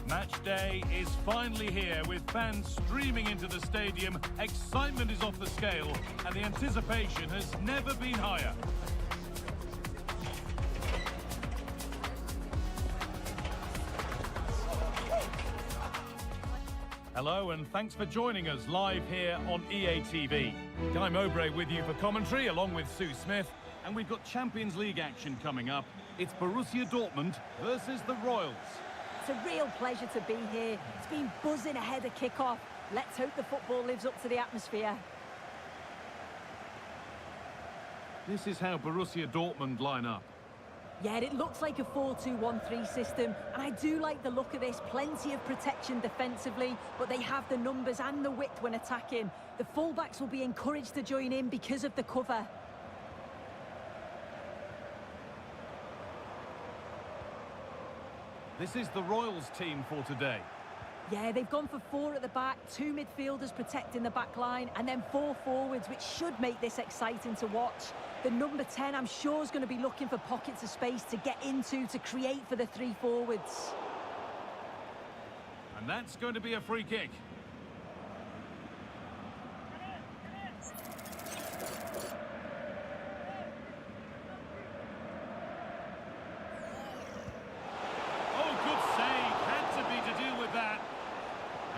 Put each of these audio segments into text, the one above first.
Match day is finally here with fans streaming into the stadium. Excitement is off the scale and the anticipation has never been higher. Hello and thanks for joining us live here on EA TV. Guy Mowbray with you for commentary along with Sue Smith, and we've got Champions League action coming up. It's Borussia Dortmund versus the Royals. It's a real pleasure to be here. It's been buzzing ahead of kick-off. Let's hope the football lives up to the atmosphere. This is how Borussia Dortmund line up. Yeah, it looks like a 4-2-1-3 system, and I do like the look of this. Plenty of protection defensively, but they have the numbers and the width when attacking. The fullbacks will be encouraged to join in because of the cover. This is the Royals team for today. Yeah, they've gone for 4 at the back, 2 midfielders protecting the back line, and then 4 forwards, which should make this exciting to watch. The number 10, I'm sure, is going to be looking for pockets of space to get into, to create for the 3 forwards. And that's going to be a free kick.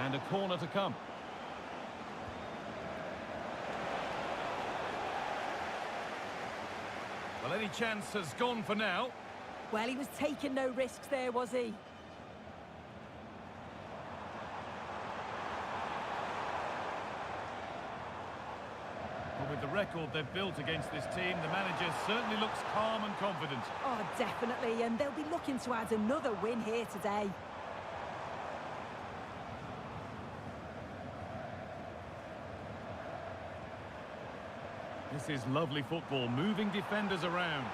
And a corner to come. Well, any chance has gone for now. Well, he was taking no risks there, was he? But with the record they've built against this team, the manager certainly looks calm and confident. Oh, definitely, and they'll be looking to add another win here today. This is lovely football, moving defenders around.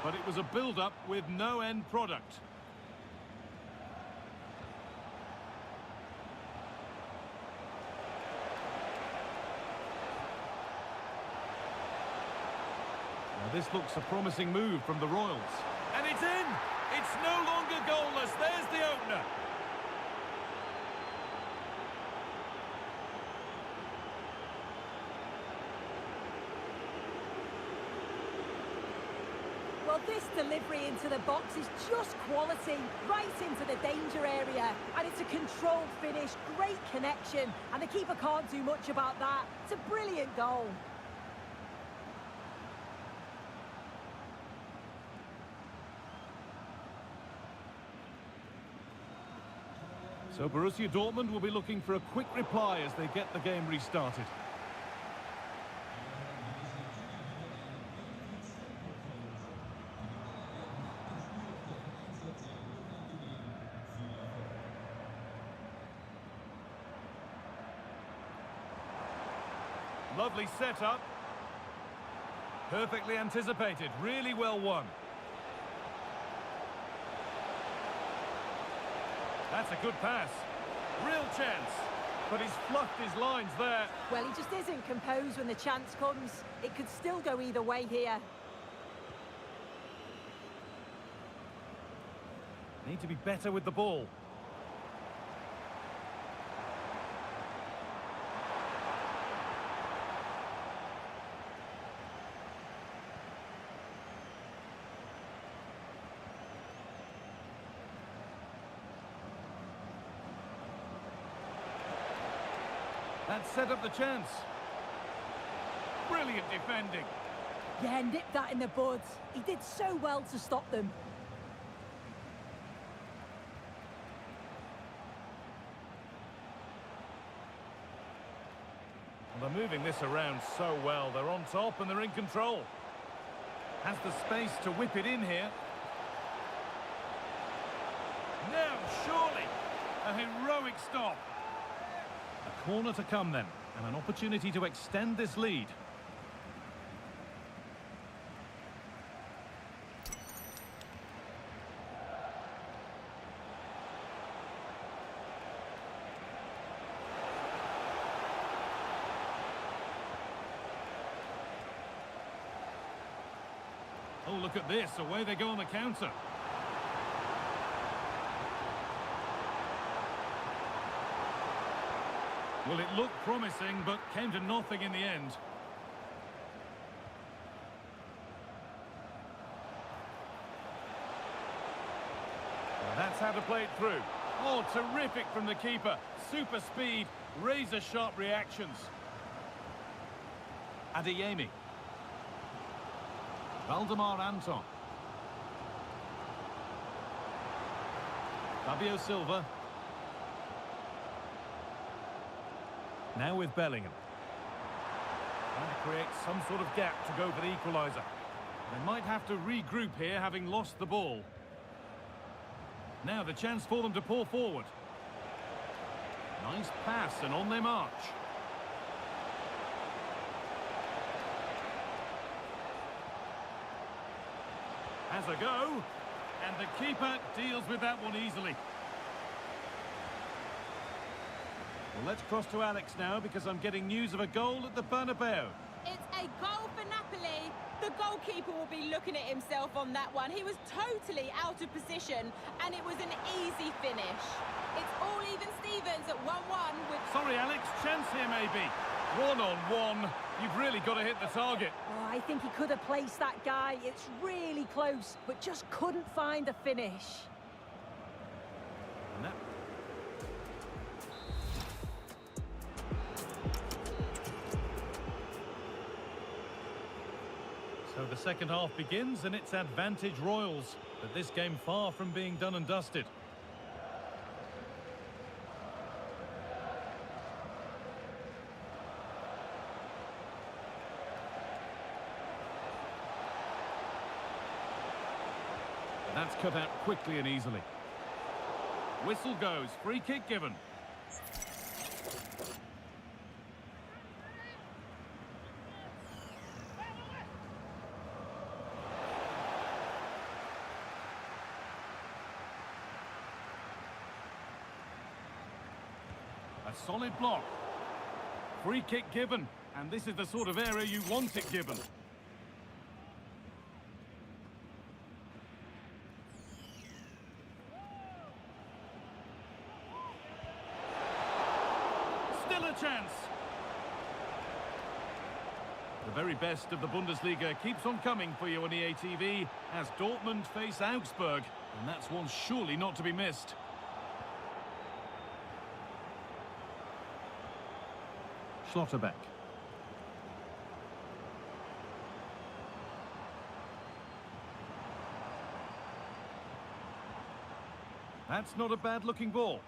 But it was a build-up with no end product. Now this looks a promising move from the Royals. And it's in! It's no longer goalless. There's the opener. Well, this delivery into the box is just quality, right into the danger area. And it's a controlled finish, great connection, and the keeper can't do much about that. It's a brilliant goal. So Borussia Dortmund will be looking for a quick reply as they get the game restarted. Lovely setup. Perfectly anticipated. Really well won. That's a good pass. Real chance. But he's fluffed his lines there. Well, he just isn't composed when the chance comes. It could still go either way here. Need to be better with the ball. That set up the chance. Brilliant defending. Yeah, nipped that in the bud. He did so well to stop them. They're moving this around so well. They're on top and they're in control. Has the space to whip it in here. Now, surely, a heroic stop. A corner to come then, and an opportunity to extend this lead. Oh, look at this. Away they go on the counter. Well, it looked promising, but came to nothing in the end. Well, that's how to play it through. Oh, terrific from the keeper. Super speed, razor-sharp reactions. Adeyemi. Valdemar Anton. Fabio Silva. Now with Bellingham. Trying to create some sort of gap to go for the equaliser. They might have to regroup here, having lost the ball. Now the chance for them to pour forward. Nice pass and on their march. Has a go. And the keeper deals with that one easily. Well, let's cross to Alex now, because I'm getting news of a goal at the Bernabeu. It's a goal for Napoli. The goalkeeper will be looking at himself on that one. He was totally out of position, and it was an easy finish. It's all even Stevens at 1-1 with... Sorry, Alex, chance here maybe. One-on-one. You've really got to hit the target. Oh, I think he could have placed that guy. It's really close, but just couldn't find a finish. And that... So the second half begins, and it's advantage Royals. But this game far from being done and dusted. That's cut out quickly and easily. Whistle goes, free kick given. A solid block. Free kick given, and this is the sort of area you want it given. Still a chance. The very best of the Bundesliga keeps on coming for you on EA TV as Dortmund face Augsburg, and that's one surely not to be missed. Schlotterbeck. That's not a bad-looking ball.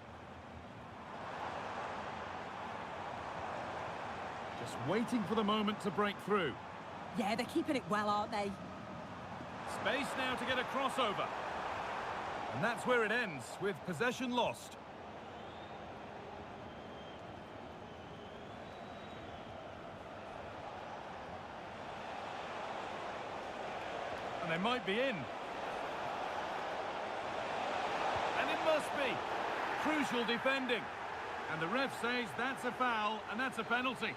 Just waiting for the moment to break through. Yeah, they're keeping it well, aren't they? Space now to get a crossover. And that's where it ends, with possession lost. And they might be in. And it must be. Crucial defending. And the ref says that's a foul, and that's a penalty.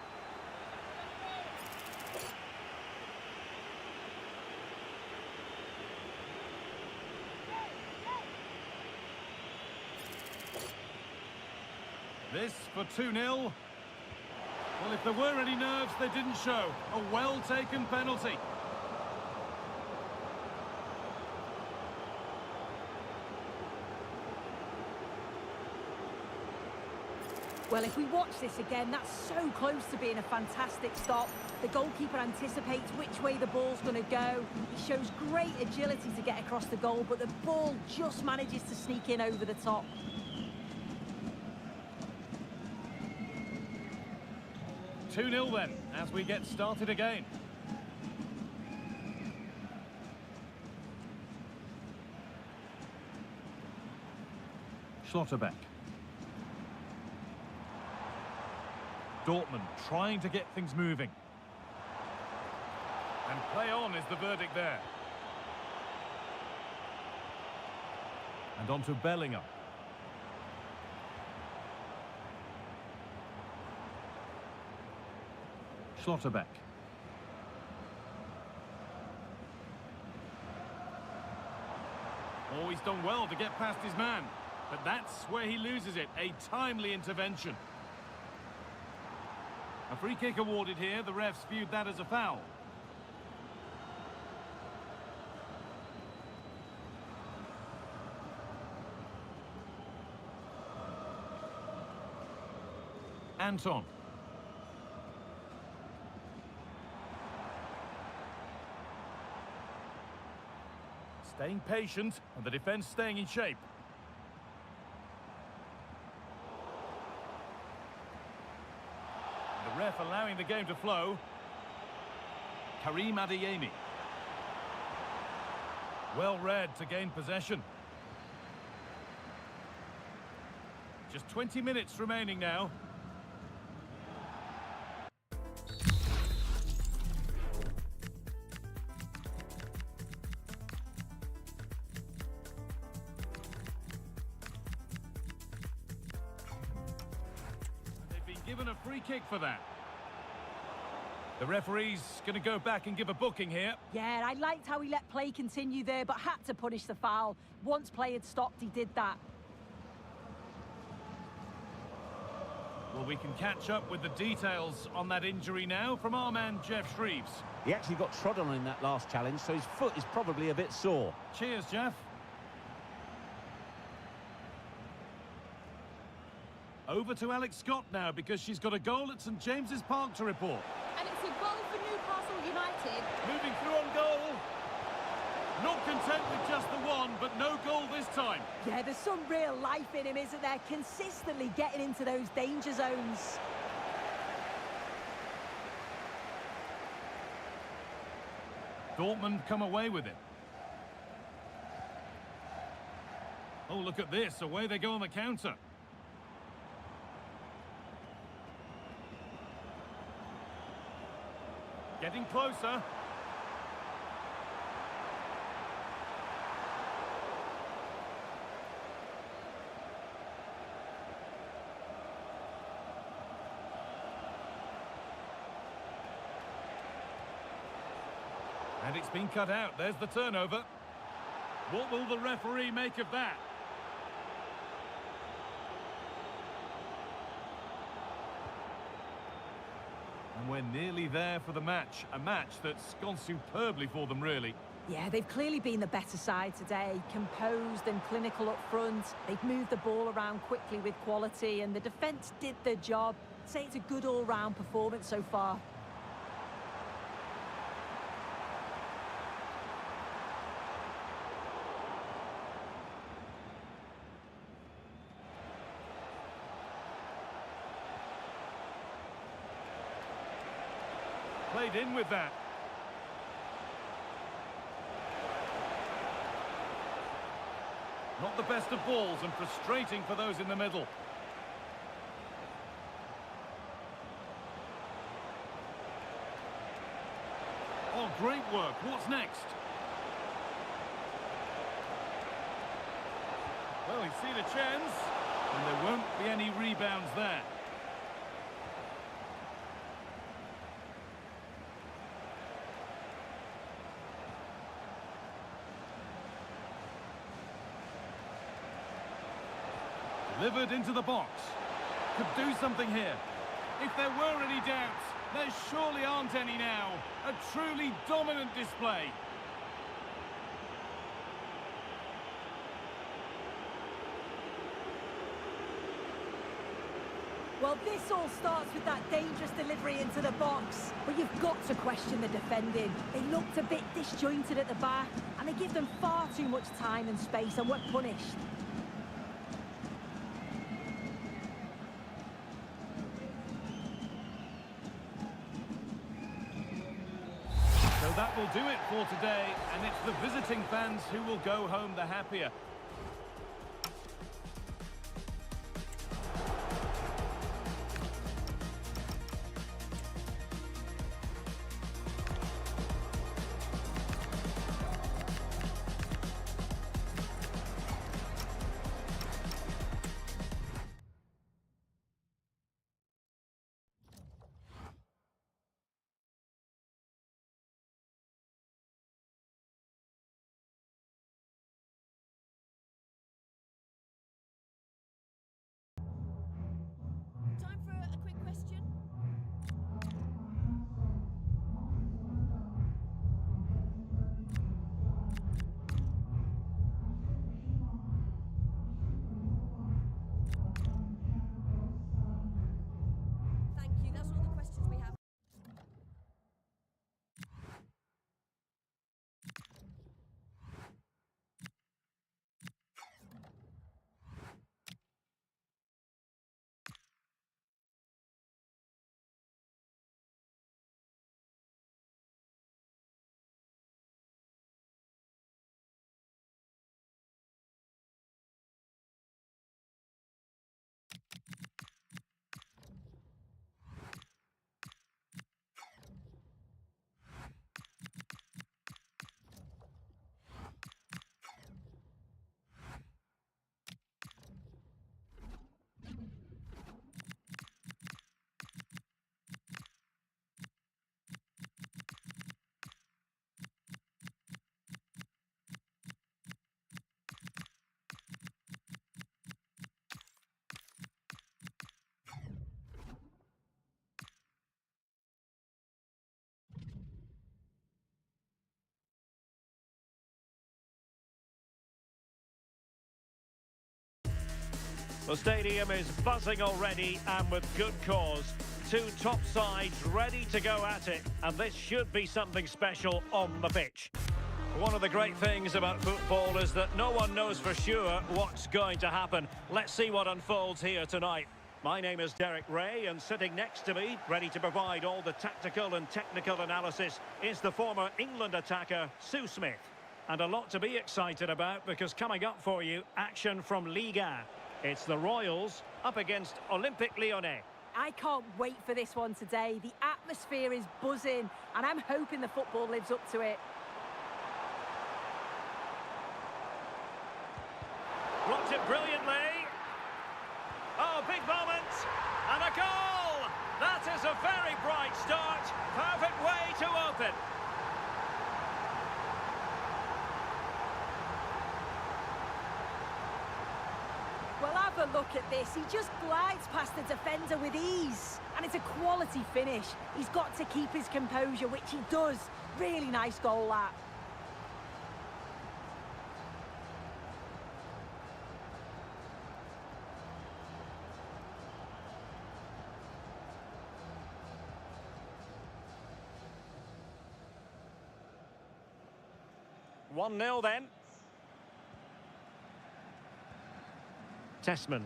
This for 2-0. Well, if there were any nerves, they didn't show. A well-taken penalty. Well, if we watch this again, that's so close to being a fantastic stop. The goalkeeper anticipates which way the ball's going to go. He shows great agility to get across the goal, but the ball just manages to sneak in over the top. Two 2-0 then, as we get started again. Schlotterbeck. Dortmund trying to get things moving. And play on is the verdict there. And on to Bellingham. Schlotterbeck. Oh, he's done well to get past his man. But that's where he loses it. A timely intervention. A free kick awarded here. The refs viewed that as a foul. Anton. Staying patient, and the defence staying in shape. The ref allowing the game to flow. Karim Adeyemi. Well read to gain possession. Just 20 minutes remaining now. Given a free kick for that. The referee's going to go back and give a booking here. Yeah, I liked how he let play continue there, but had to punish the foul. Once play had stopped, he did that. Well, we can catch up with the details on that injury now from our man, Jeff Shreves. He actually got trodden on in that last challenge, so his foot is probably a bit sore. Cheers, Jeff. Over to Alex Scott now, because she's got a goal at St James's Park to report. And it's a goal for Newcastle United. Moving through on goal. Not content with just the one, but no goal this time. Yeah, there's some real life in him, isn't there? Consistently getting into those danger zones. Dortmund come away with it. Oh, look at this. Away they go on the counter. Getting closer. And it's been cut out. There's the turnover. What will the referee make of that? And we're nearly there for the match. A match that's gone superbly for them, really. Yeah, they've clearly been the better side today. Composed and clinical up front. They've moved the ball around quickly with quality, and the defence did their job. I'd say it's a good all-round performance so far. Played in with that. Not the best of balls, and frustrating for those in the middle. Oh, great work. What's next? Well, he's seen a chance, and there won't be any rebounds there. Delivered into the box. Could do something here. If there were any doubts, there surely aren't any now. A truly dominant display. Well, this all starts with that dangerous delivery into the box. But you've got to question the defending. They looked a bit disjointed at the back, and they give them far too much time and space and were punished. So that will do it for today, and it's the visiting fans who will go home the happier. The stadium is buzzing already, and with good cause. Two top sides ready to go at it, and this should be something special on the pitch. One of the great things about football is that no one knows for sure what's going to happen. Let's see what unfolds here tonight. My name is Derek Ray, and sitting next to me, ready to provide all the tactical and technical analysis, is the former England attacker, Sue Smith. And a lot to be excited about, because coming up for you, action from Liga. It's the Royals up against Olympique Lyonnais. I can't wait for this one today. The atmosphere is buzzing, and I'm hoping the football lives up to it. Blocked it brilliantly. Oh, big moment. And a goal! That is a very bright start. Perfect way to open. Well, have a look at this. He just glides past the defender with ease. And it's a quality finish. He's got to keep his composure, which he does. Really nice goal, that. One 0 then. Tessman.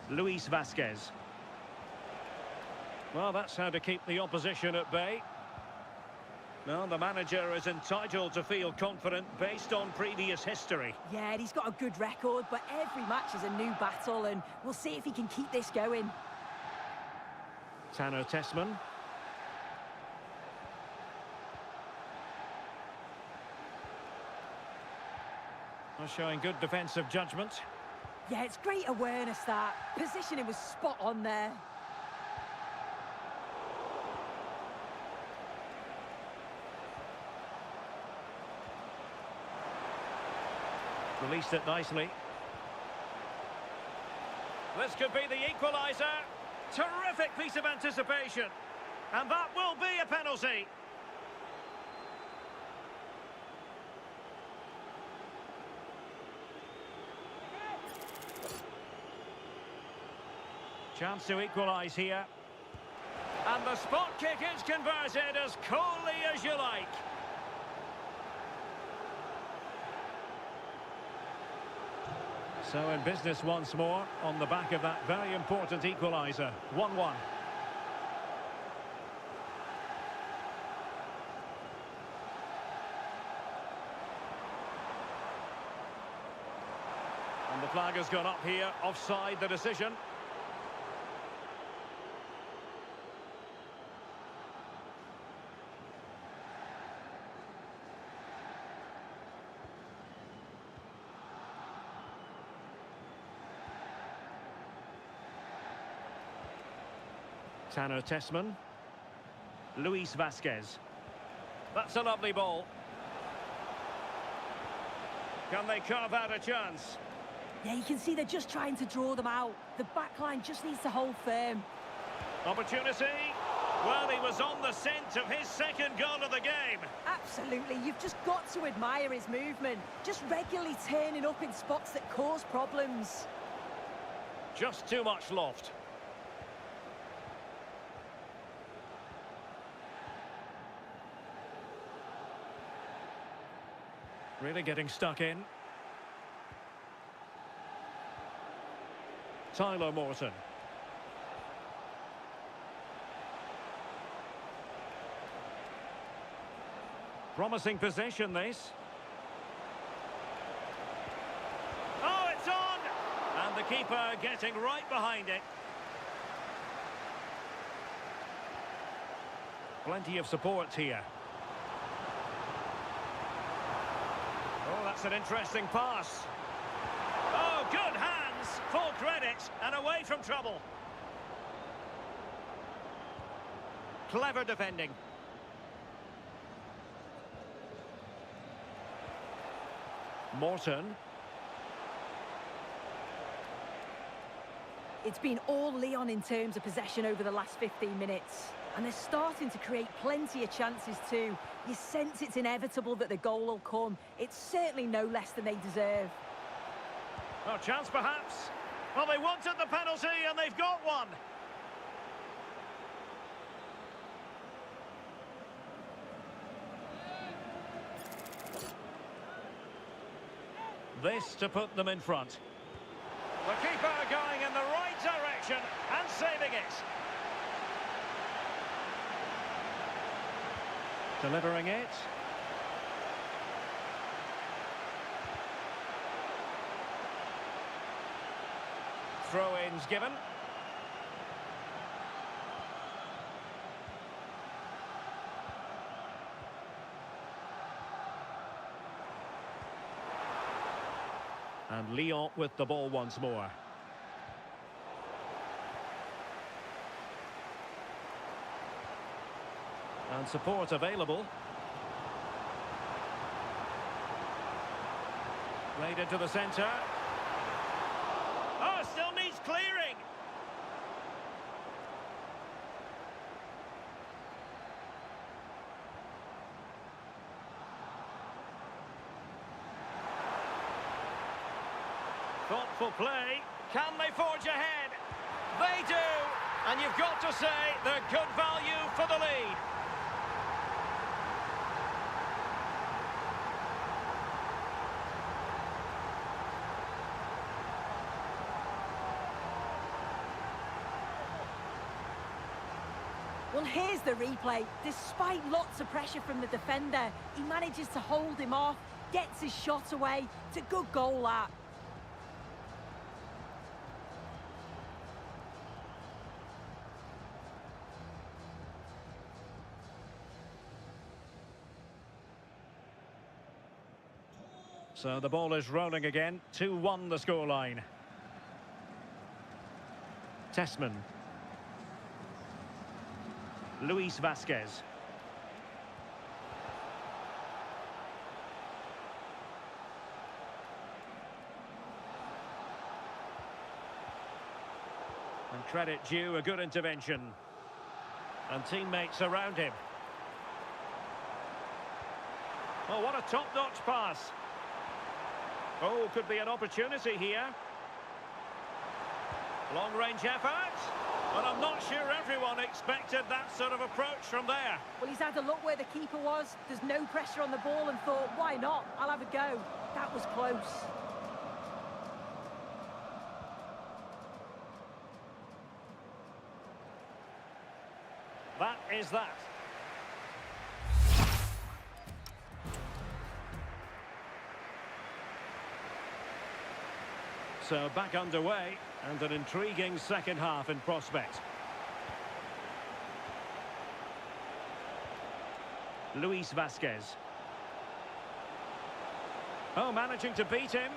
Luis Vasquez. Well, that's how to keep the opposition at bay. Well, the manager is entitled to feel confident based on previous history. Yeah, and he's got a good record, but every match is a new battle, and we'll see if he can keep this going. Tessman. Showing good defensive judgment. Yeah, it's great awareness, that. Positioning was spot on there. Released it nicely. This could be the equaliser. Terrific piece of anticipation. And that will be a penalty. Chance to equalise here. And the spot kick is converted as coolly as you like. So in business once more on the back of that very important equaliser. 1-1. And the flag has gone up here, offside the decision. Tessman. Luis Vasquez. That's a lovely ball. Can they carve out a chance? Yeah, you can see they're just trying to draw them out. The back line just needs to hold firm. Opportunity. Well, he was on the scent of his second goal of the game. Absolutely. You've just got to admire his movement. Just regularly turning up in spots that cause problems. Just too much loft. Really getting stuck in. Tyler Morton. Promising possession, this. Oh, it's on! And the keeper getting right behind it. Plenty of support here. Oh, that's an interesting pass. Oh, good hands, full credit, and away from trouble. Clever defending. Morton. It's been all Lyon in terms of possession over the last 15 minutes. And they're starting to create plenty of chances too. You sense it's inevitable that the goal will come. It's certainly no less than they deserve. Oh, chance perhaps. Well, they wanted the penalty and they've got one. This to put them in front. The keeper going in the right direction and saving it. Delivering it. Throw-ins given. And Lyon with the ball once more. And support available. Played into the centre. Oh, still needs clearing. Thoughtful play. Can they forge ahead? They do. And you've got to say they're good value for the lead. Well, here's the replay. Despite lots of pressure from the defender, he manages to hold him off, gets his shot away. It's a good goal, that. So the ball is rolling again. 2-1 the scoreline. Tessman. Luis Vasquez. And credit due, a good intervention. And teammates around him. Oh, what a top-notch pass. Oh, could be an opportunity here. Long-range effort. But I'm not sure everyone expected that sort of approach from there. Well, he's had a look where the keeper was. There's no pressure on the ball and thought, why not? I'll have a go. That was close. That is that. So back underway, and an intriguing second half in prospect. Luis Vasquez. Oh, managing to beat him.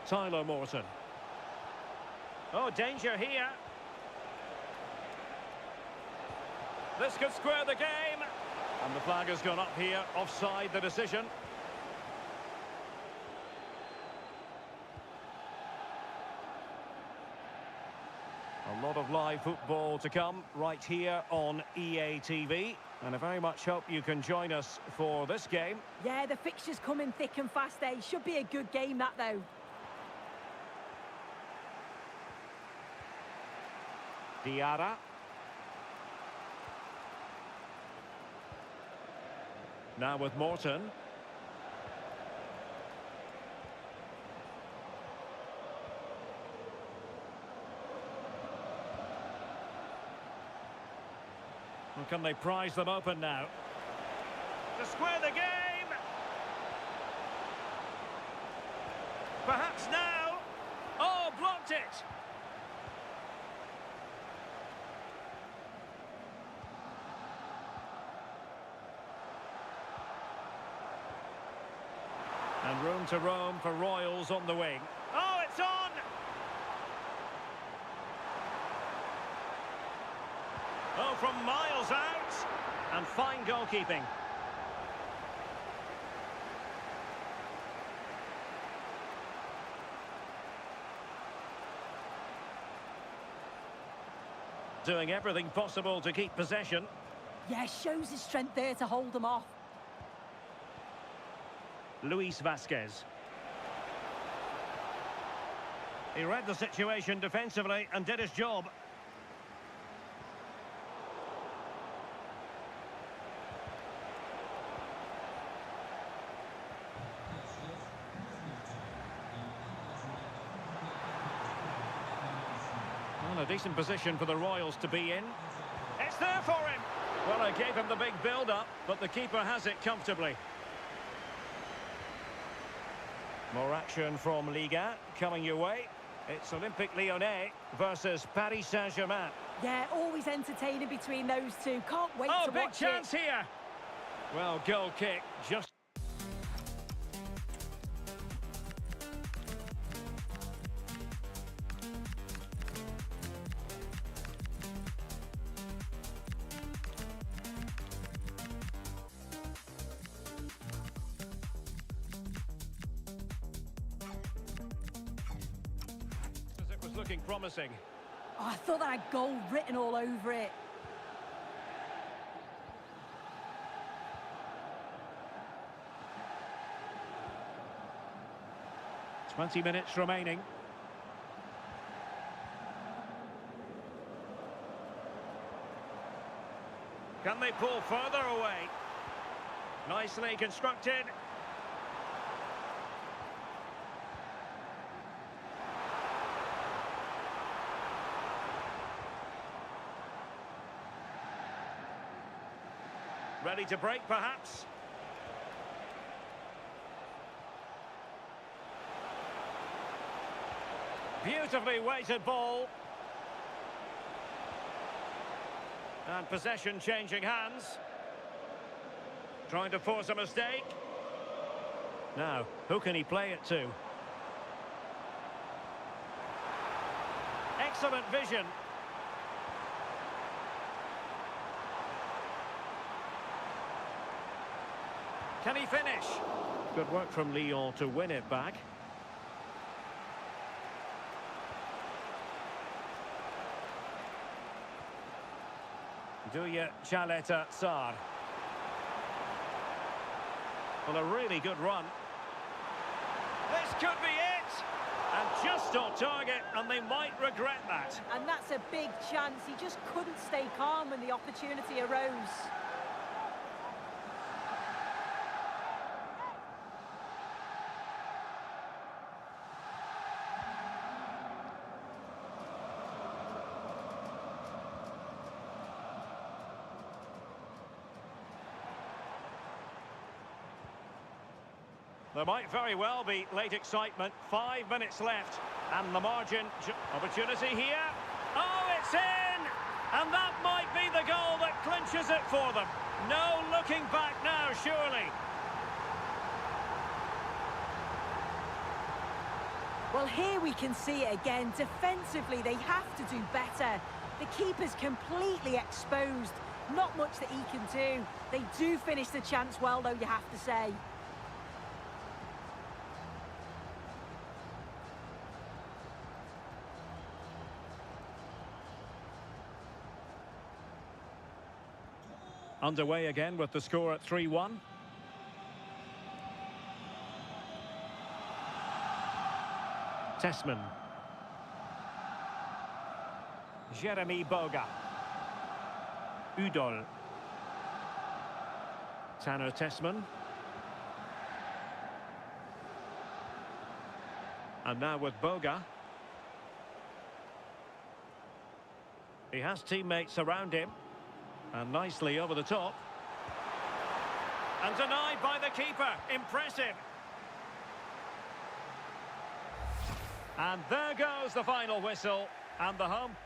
Tyler Morton. Oh, danger here. This could square the game. And the flag has gone up here, offside the decision. A lot of live football to come right here on EA TV. And I very much hope you can join us for this game. Yeah, the fixtures coming thick and fast, eh? Should be a good game, that, though. Diarra. Now with Morton. Well, can they prize them open now? To square the game! Perhaps now! Oh, blocked it! And room to roam for Royals on the wing. Oh, it's on! Oh, from miles out. And fine goalkeeping. Doing everything possible to keep possession. Yeah, shows his strength there to hold them off. Luis Vasquez. He read the situation defensively and did his job. Well, a decent position for the Royals to be in. It's there for him! Well, I gave him the big build-up, but the keeper has it comfortably. More action from Liga coming your way. It's Olympique Lyonnais versus Paris Saint-Germain. Yeah, always entertaining between those two. Can't wait to big watch chance it. here! Well, goal kick, just... It was looking promising. Oh, I thought that had goal written all over it. "20 minutes remaining. Can they pull further away? Nicely constructed. Ready to break, perhaps? Beautifully weighted ball. And possession changing hands. Trying to force a mistake. Now, who can he play it to? Excellent vision. Can he finish? Good work from Lyon to win it back. Duya Chaleta Tsar. Well, a really good run. This could be it! And just on target, and they might regret that. And that's a big chance. He just couldn't stay calm when the opportunity arose. There might very well be late excitement. 5 minutes left. And the margin. Opportunity here. Oh, it's in! And that might be the goal that clinches it for them. No looking back now, surely. Well, here we can see it again. Defensively, they have to do better. The keeper's completely exposed. Not much that he can do. They do finish the chance well, though, you have to say. Underway again with the score at 3-1. Tessman. Jeremy Boga. Udol. Tanner Tessman. And now with Boga. He has teammates around him. And nicely over the top. And denied by the keeper. Impressive. And there goes the final whistle. And the home.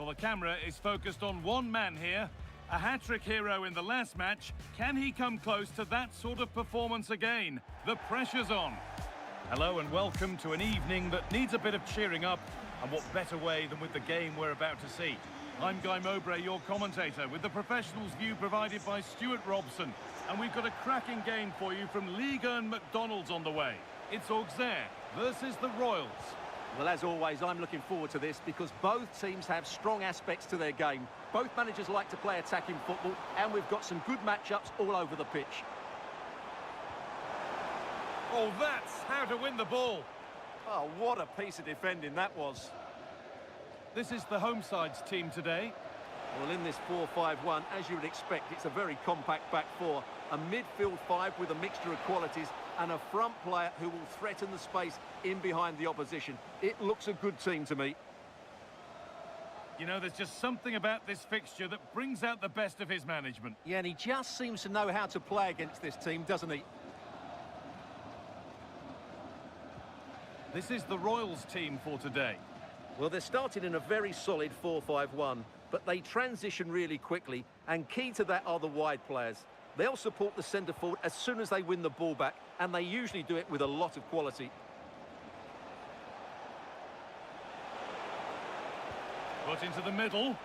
Well, the camera is focused on one man here. A hat-trick hero in the last match. Can he come close to that sort of performance again? The pressure's on. Hello and welcome to an evening that needs a bit of cheering up. And what better way than with the game we're about to see. I'm Guy Mowbray, your commentator, with the professionals' view provided by Stuart Robson. And we've got a cracking game for you from Ligue 1 McDonald's on the way. It's Auxerre versus the Royals. Well, as always, I'm looking forward to this because both teams have strong aspects to their game. Both managers like to play attacking football, and we've got some good matchups all over the pitch. Oh, that's how to win the ball. Oh, what a piece of defending that was. This is the home side's team today. Well, in this 4-5-1, as you would expect, it's a very compact back four. A midfield five with a mixture of qualities and a front player who will threaten the space in behind the opposition. It looks a good team to me. You know, there's just something about this fixture that brings out the best of his management. Yeah, and he just seems to know how to play against this team, doesn't he? This is the Royals team for today. Well, they're starting in a very solid 4-5-1, but they transition really quickly, and key to that are the wide players. They'll support the centre forward as soon as they win the ball back, and they usually do it with a lot of quality. Put into the middle.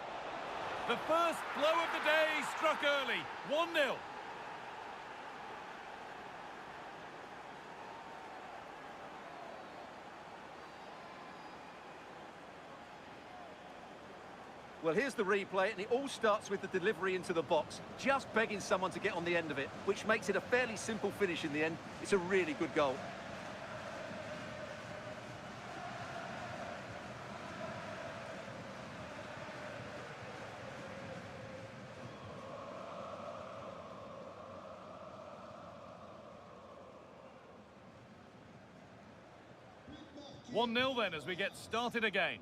The first blow of the day struck early. 1-0. Well, here's the replay, and it all starts with the delivery into the box, just begging someone to get on the end of it, which makes it a fairly simple finish in the end. It's a really good goal. One 1-0 then as we get started again.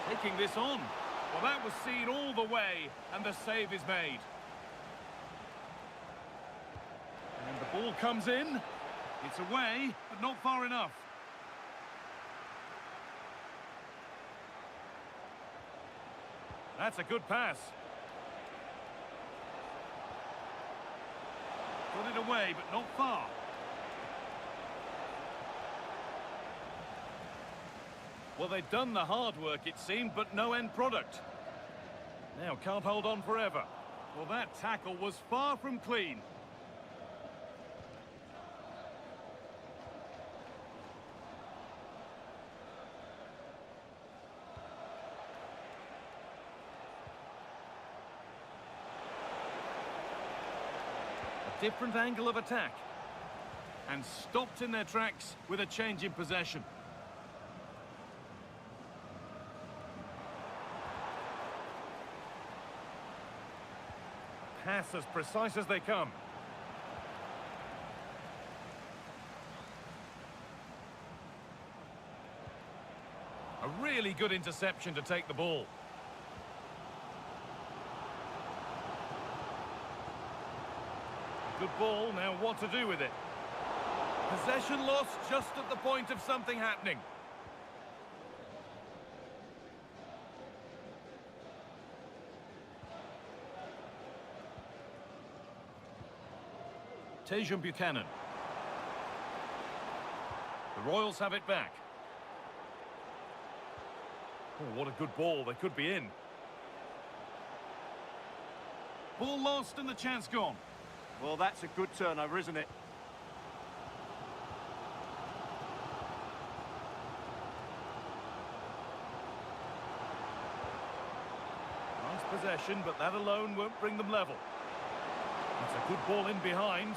Taking this on. Well, that was seen all the way, and the save is made. And the ball comes in. It's away, but not far enough. That's a good pass. Got it away, but not far. Well, they've done the hard work, it seemed, but no end product. Now, can't hold on forever. Well, that tackle was far from clean. A different angle of attack. And stopped in their tracks with a change in possession. Pass as precise as they come. A really good interception to take the ball. Good ball, now what to do with it? Possession lost just at the point of something happening. Buchanan. The Royals have it back. Oh, what a good ball. They could be in. Ball lost and the chance gone. Well, that's a good turnover, isn't it? Nice possession, but that alone won't bring them level. That's a good ball in behind.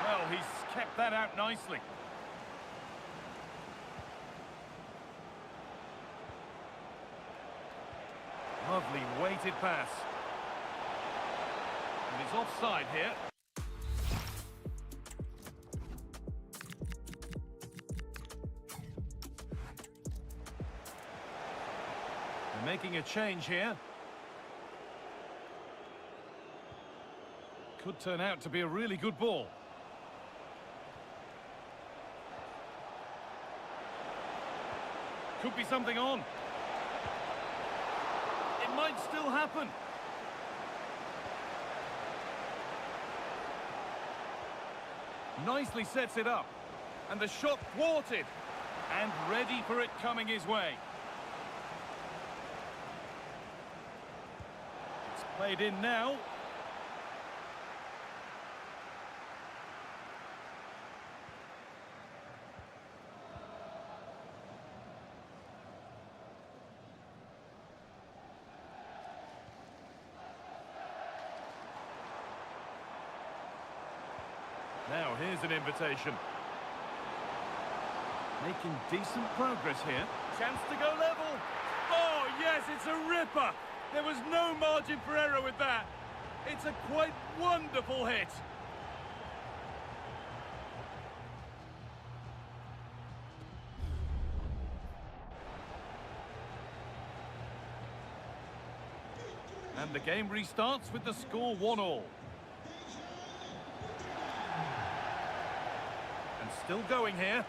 Well, he's kept that out nicely. Lovely weighted pass. And he's offside here. making a change here. Could turn out to be a really good ball. Could be something on. It might still happen. Nicely sets it up. And the shot thwarted. And ready for it coming his way. It's played in now. Now, here's an invitation. Making decent progress here. Chance to go level. Oh, yes, it's a ripper. There was no margin for error with that. It's a quite wonderful hit. And the game restarts with the score 1-1. And still going here.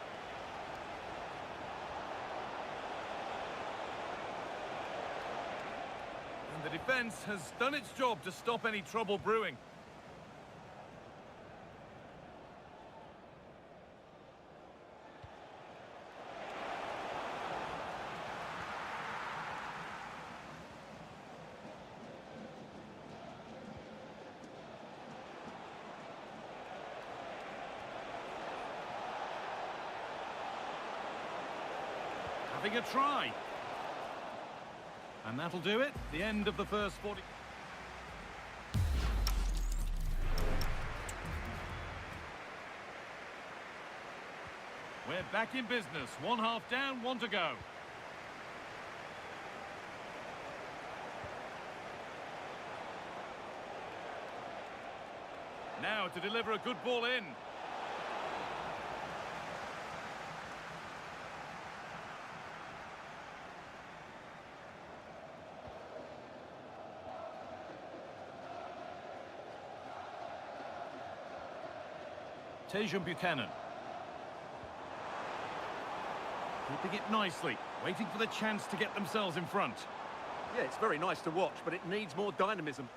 And the defence has done its job to stop any trouble brewing. Having a try. And that'll do it. The end of the first 40. We're back in business. 1 half down, 1 to go. Now to deliver a good ball in. Buchanan. Keeping it nicely, waiting for the chance to get themselves in front. Yeah, it's very nice to watch, but it needs more dynamism.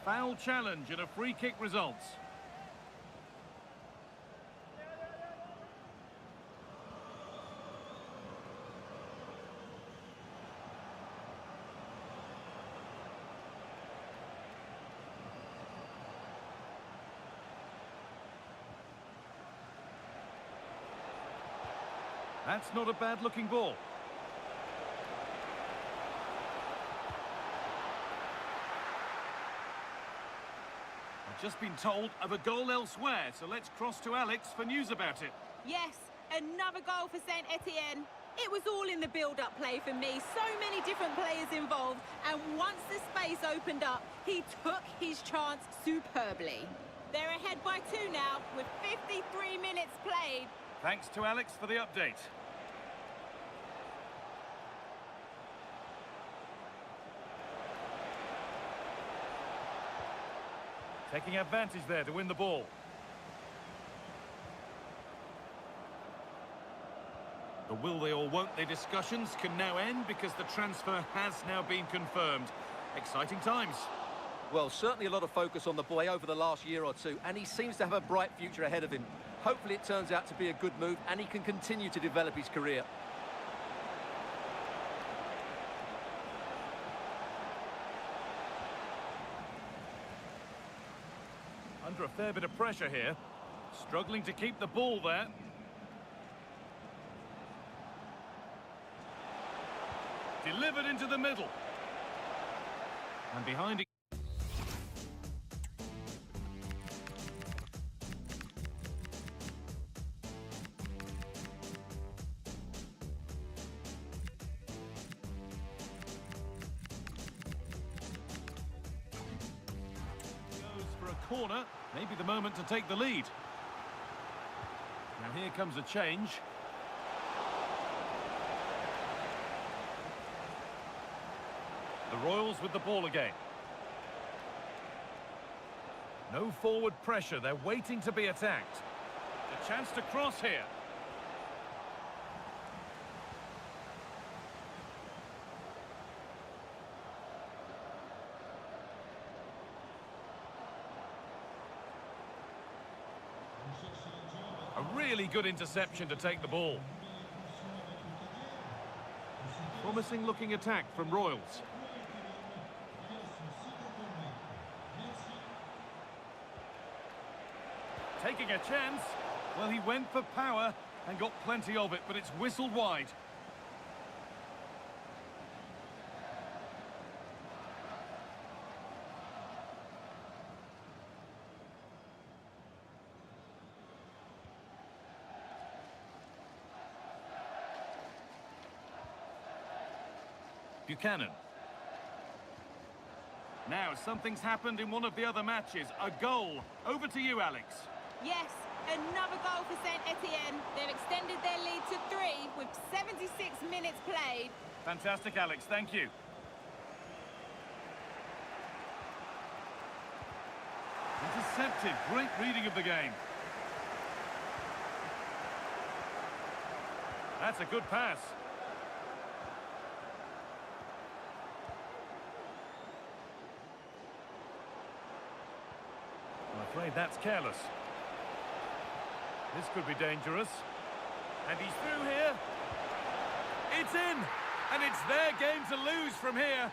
Foul challenge and a free kick results. That's not a bad-looking ball. I've just been told of a goal elsewhere, so let's cross to Alex for news about it. Yes, another goal for Saint Etienne. It was all in the build-up play for me. So many different players involved. And once the space opened up, he took his chance superbly. They're ahead by 2 now, with 53 minutes played. Thanks to Alex for the update. Taking advantage there to win the ball. The will they or won't they discussions can now end because the transfer has now been confirmed. Exciting times. Well, certainly a lot of focus on the boy over the last year or two, and he seems to have a bright future ahead of him. Hopefully it turns out to be a good move and he can continue to develop his career. Under a fair bit of pressure here. Struggling to keep the ball there. Delivered into the middle. And behind it. Corner, maybe the moment to take the lead. Now here comes a change. The Royals with the ball again. No forward pressure, they're waiting to be attacked. A chance to cross here. A really good interception to take the ball. Promising looking attack from Royals. Taking a chance. Well, he went for power and got plenty of it, but it's whistled wide. Buchanan. Now, something's happened in one of the other matches. A goal. Over to you, Alex. Yes, another goal for Saint Etienne. They've extended their lead to 3 with 76 minutes played. Fantastic, Alex. Thank you. Intercepted. Great reading of the game. That's a good pass. I'm afraid that's careless. This could be dangerous. And he's through here. It's in! And it's their game to lose from here.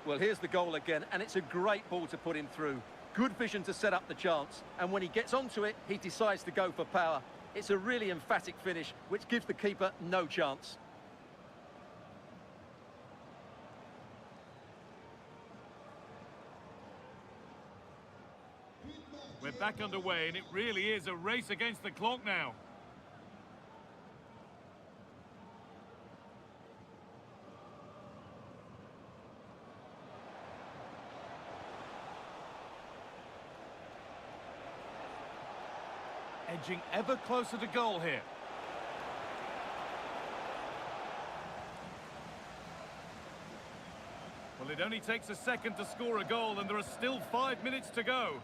Well, here's the goal again, and it's a great ball to put him through. Good vision to set up the chance, and when he gets onto it, he decides to go for power. It's a really emphatic finish, which gives the keeper no chance. We're back underway, and it really is a race against the clock now. Edging ever closer to goal here. Well, it only takes a second to score a goal, and there are still 5 minutes to go.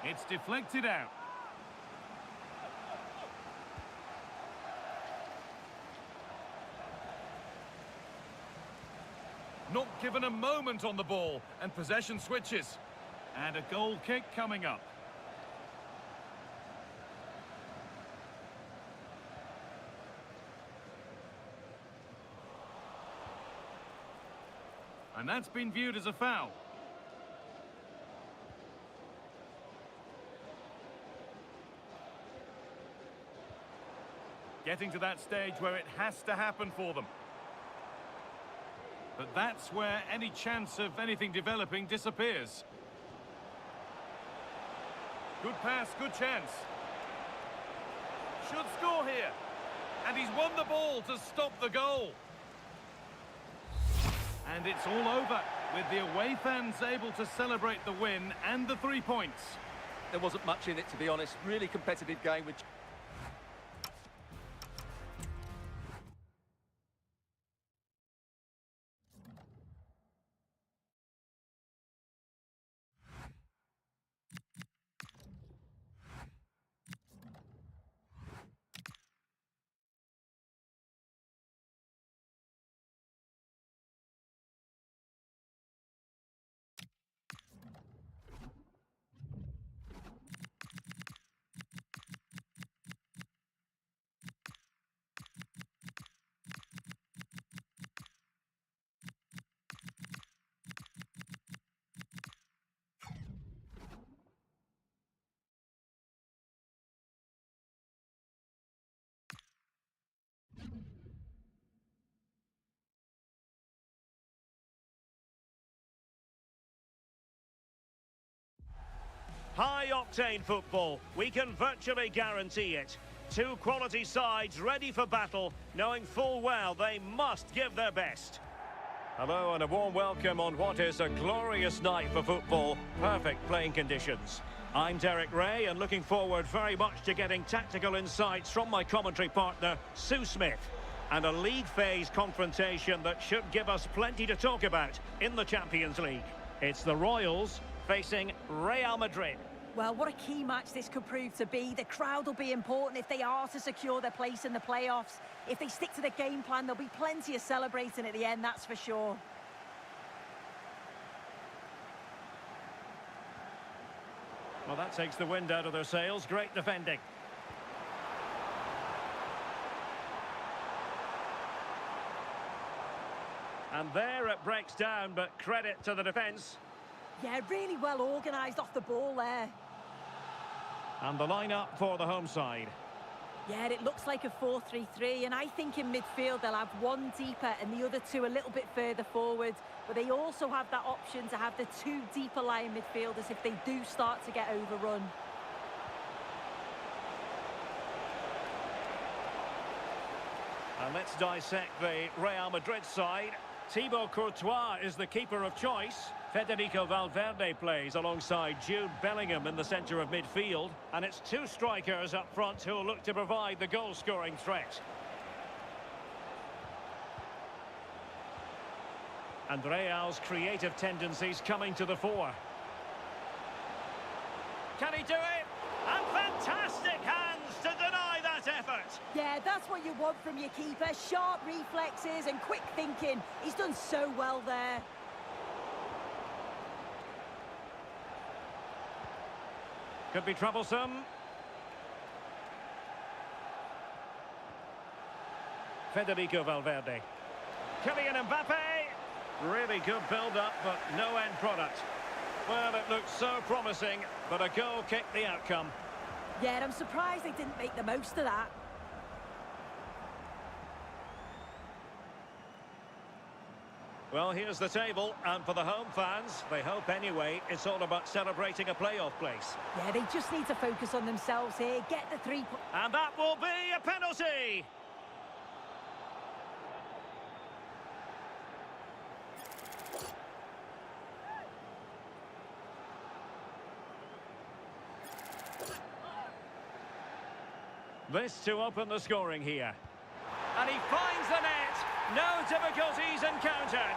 It's deflected out. Not given a moment on the ball, and possession switches. And a goal kick coming up. And that's been viewed as a foul. Getting to that stage where it has to happen for them. But that's where any chance of anything developing disappears. Good pass, good chance. Should score here. And he's won the ball to stop the goal. And it's all over, with the away fans able to celebrate the win and the 3 points. There wasn't much in it, to be honest. Really competitive game with... high-octane football. We can virtually guarantee it. Two quality sides ready for battle, knowing full well they must give their best. Hello and a warm welcome on what is a glorious night for football. Perfect playing conditions. I'm Derek Ray and looking forward very much to getting tactical insights from my commentary partner, Sue Smith. And a league phase confrontation that should give us plenty to talk about in the Champions League. It's the Royals facing Real Madrid. Well, what a key match this could prove to be. The crowd will be important if they are to secure their place in the playoffs. If they stick to the game plan, there'll be plenty of celebrating at the end, that's for sure. Well, that takes the wind out of their sails. Great defending. And there it breaks down, but credit to the defence. Yeah, really well organised off the ball there. And the line-up for the home side. Yeah, it looks like a 4-3-3, and I think in midfield they'll have one deeper and the other two a little bit further forward. But they also have that option to have the two deeper lying midfielders if they do start to get overrun. And let's dissect the Real Madrid side. Thibaut Courtois is the keeper of choice. Federico Valverde plays alongside Jude Bellingham in the centre of midfield. And it's two strikers up front who'll look to provide the goal-scoring threat. And Real's creative tendencies coming to the fore. Can he do it? And fantastic hands to deny that effort. Yeah, that's what you want from your keeper. Sharp reflexes and quick thinking. He's done so well there. Could be troublesome. Federico Valverde. Kylian Mbappe. Really good build-up, but no end product. Well, it looked so promising, but a goal kicked the outcome. Yeah, I'm surprised they didn't make the most of that. Well, here's the table, and for the home fans, they hope anyway, it's all about celebrating a playoff place. Yeah, they just need to focus on themselves here, get the 3 points. And that will be a penalty! This to open the scoring here. And he finds the net! No difficulties encountered.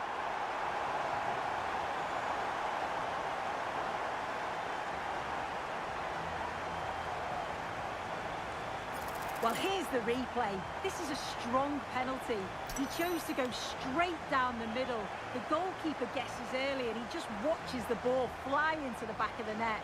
Well, here's the replay. This is a strong penalty. He chose to go straight down the middle. The goalkeeper guesses early and he just watches the ball fly into the back of the net.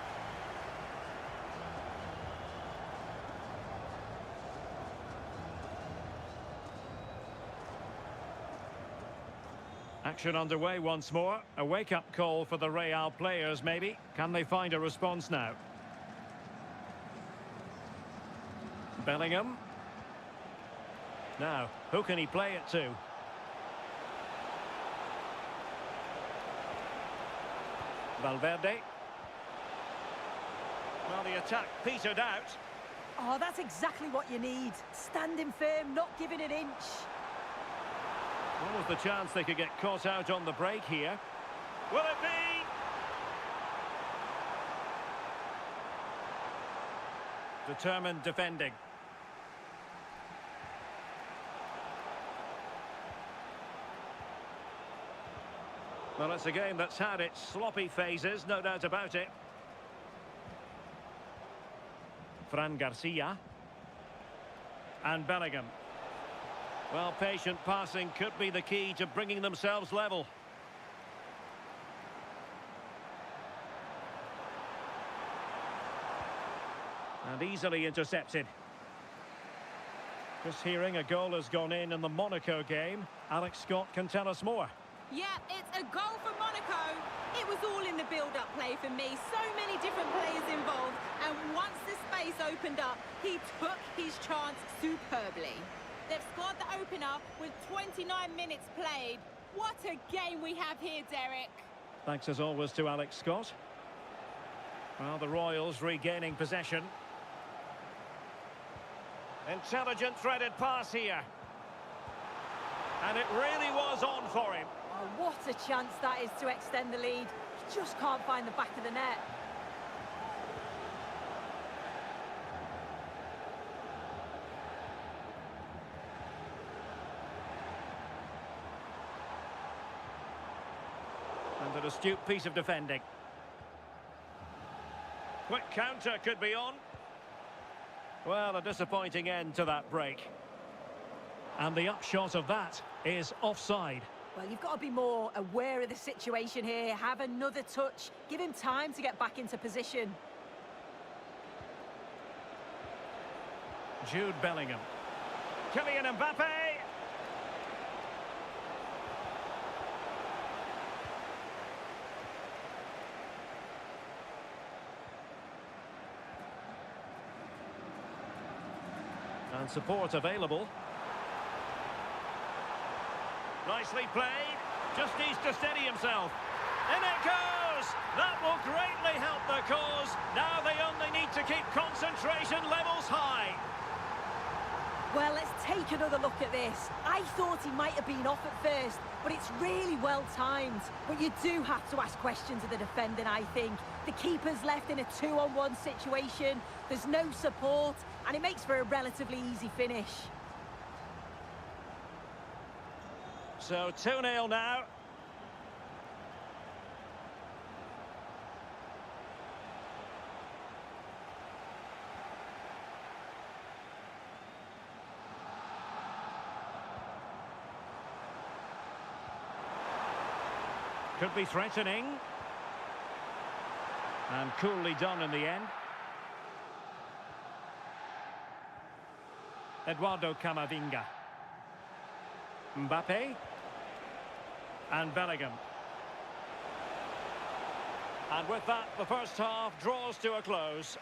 Action underway once more. A wake-up call for the Real players, maybe. Can they find a response now? Bellingham. Now, who can he play it to? Valverde. Well, the attack petered out. Oh, that's exactly what you need. Standing firm, not giving an inch. What was the chance they could get caught out on the break here? Will it be? Determined defending. Well, it's a game that's had its sloppy phases, no doubt about it. Fran Garcia. And Bellingham. Well, patient passing could be the key to bringing themselves level. And easily intercepted. Just hearing a goal has gone in the Monaco game. Alex Scott can tell us more. Yeah, it's a goal for Monaco. It was all in the build-up play for me. So many different players involved. And once the space opened up, he took his chance superbly. They've scored the opener with 29 minutes played. What a game we have here, Derek. Thanks as always to Alex Scott. Well, the Royals regaining possession. Intelligent threaded pass here. And it really was on for him. Oh, what a chance that is to extend the lead. He just can't find the back of the net. And an astute piece of defending. Quick counter could be on. Well, a disappointing end to that break. And the upshot of that is offside. Well, you've got to be more aware of the situation here. Have another touch. Give him time to get back into position. Jude Bellingham. Kylian Mbappe. And support available. Nicely played. Just needs to steady himself. In it goes! That will greatly help the cause. Now they only need to keep concentration levels high. Well, let's take another look at this. I thought he might have been off at first, but it's really well timed. But you do have to ask questions of the defending, I think. The keeper's left in a 2-on-1 situation. There's no support, and it makes for a relatively easy finish. So 2-0 now. Could be threatening. And coolly done in the end. Eduardo Camavinga. Mbappe. And Bellingham. And with that, the first half draws to a close.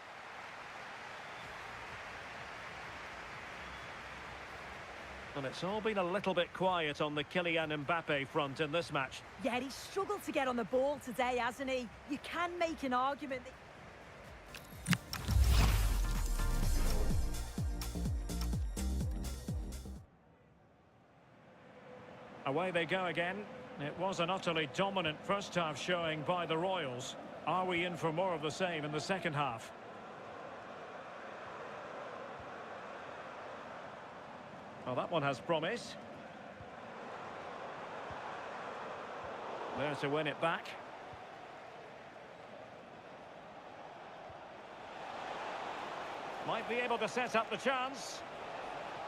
And it's all been a little bit quiet on the Kylian Mbappe front in this match. Yeah, he's struggled to get on the ball today, hasn't he? You can make an argument that... Away they go again. It was an utterly dominant first half showing by the Royals. Are we in for more of the same in the second half? Well, that one has promise. There to win it back. Might be able to set up the chance.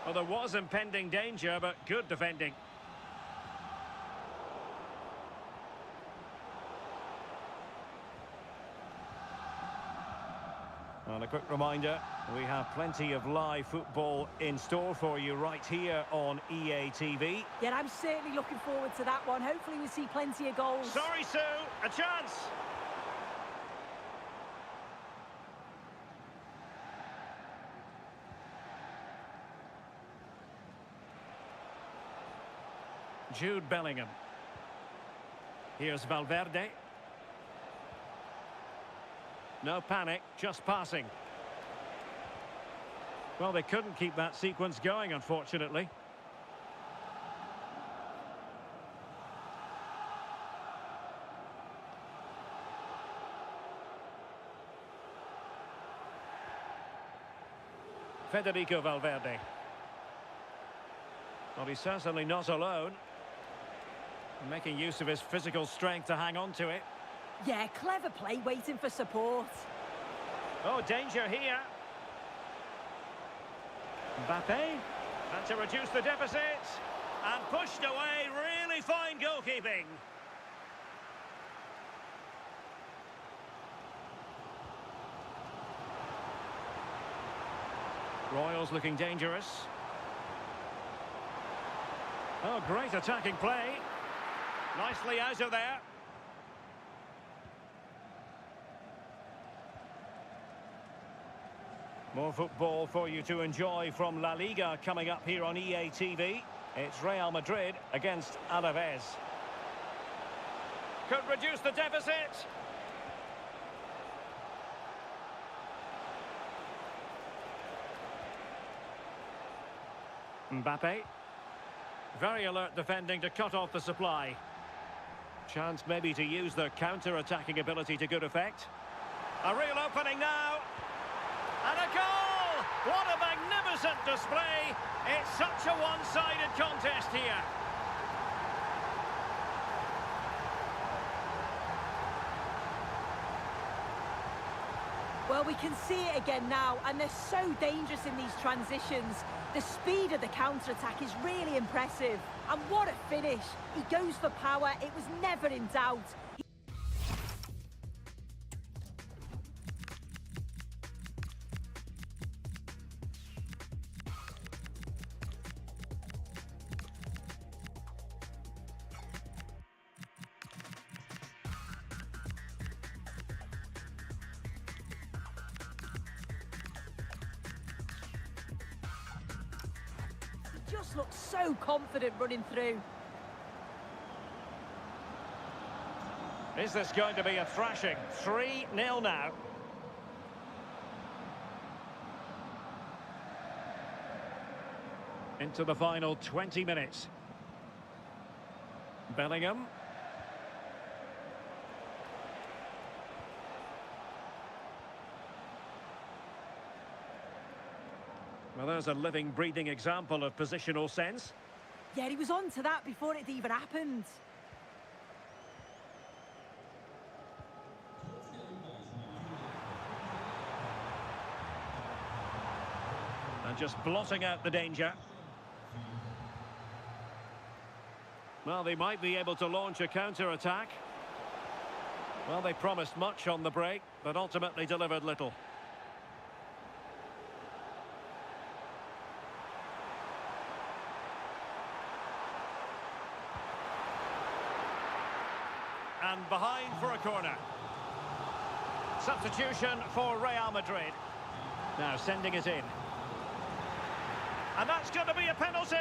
Well, there was impending danger, but good defending. And a quick reminder, we have plenty of live football in store for you right here on EA TV. Yeah, I'm certainly looking forward to that one. Hopefully we see plenty of goals. Sorry, Sue, a chance. Jude Bellingham. Here's Valverde. No panic, just passing. Well, they couldn't keep that sequence going, unfortunately. Federico Valverde. Well, he's certainly not alone. Making use of his physical strength to hang on to it. Yeah, clever play, waiting for support. Oh, danger here. Mbappe. And to reduce the deficit. And pushed away. Really fine goalkeeping. Royals looking dangerous. Oh, great attacking play. Nicely out of there. More football for you to enjoy from La Liga coming up here on EA TV. It's Real Madrid against Alaves. Could reduce the deficit. Mbappe. Very alert defending to cut off the supply. Chance maybe to use their counter-attacking ability to good effect. A real opening now. And a goal! What a magnificent display! It's such a one-sided contest here. Well, we can see it again now, and they're so dangerous in these transitions. The speed of the counter-attack is really impressive. And what a finish. He goes for power. It was never in doubt. Just looks so confident running through. Is this going to be a thrashing? 3-0 now. Into the final 20 minutes. Bellingham. Well, there's a living, breathing example of positional sense. Yeah, he was on to that before it even happened. And just blotting out the danger. Well, they might be able to launch a counter-attack. Well, they promised much on the break, but ultimately delivered little. And behind for a corner. Substitution for Real Madrid. Now sending it in. And that's going to be a penalty.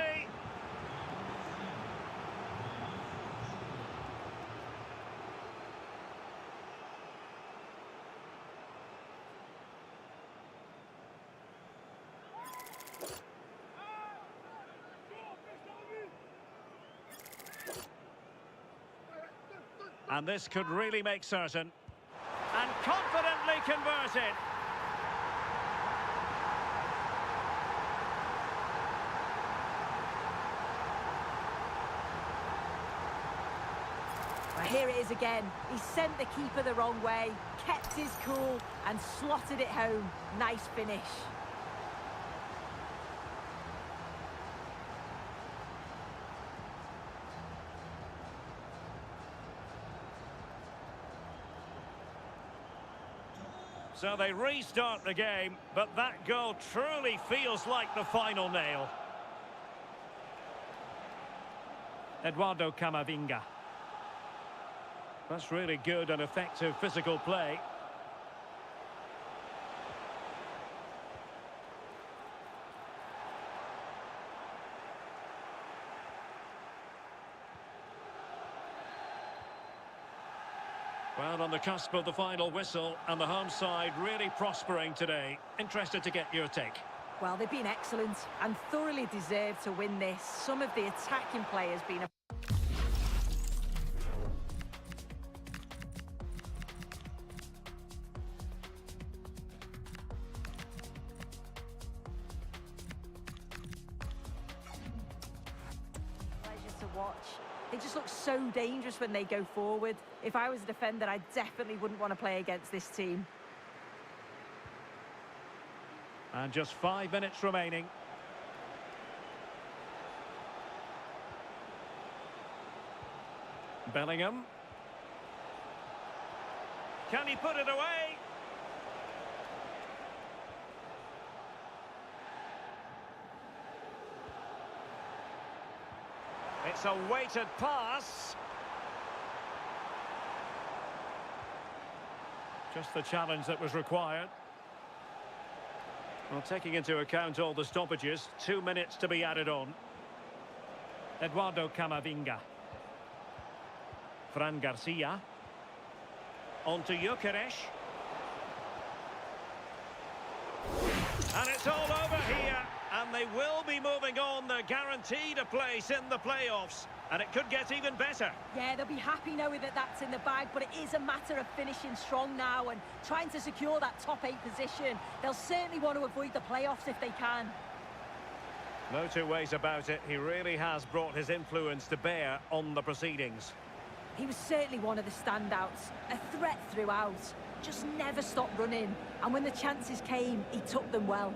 And this could really make certain. And confidently converted. Well, here it is again. He sent the keeper the wrong way, kept his cool and slotted it home. Nice finish. So they restart the game, but that goal truly feels like the final nail. Eduardo Camavinga. That's really good and effective physical play. Well, on the cusp of the final whistle, and the home side really prospering today. Interested to get your take. Well, they've been excellent and thoroughly deserved to win this. Some of the attacking play has been a... pleasure to watch. They just look so dangerous when they go forward. If I was a defender, I definitely wouldn't want to play against this team. And just 5 minutes remaining. Bellingham. Can he put it away? It's a weighted pass. Just the challenge that was required. Well, taking into account all the stoppages, 2 minutes to be added on. Eduardo Camavinga. Fran Garcia. On to Gyökeres. And it's all over here. And they will be moving on. They're guaranteed a place in the playoffs. And it could get even better. Yeah, they'll be happy knowing that that's in the bag, but it is a matter of finishing strong now and trying to secure that top 8 position. They'll certainly want to avoid the playoffs if they can. No two ways about it. He really has brought his influence to bear on the proceedings. He was certainly one of the standouts, a threat throughout, just never stopped running. And when the chances came, he took them well.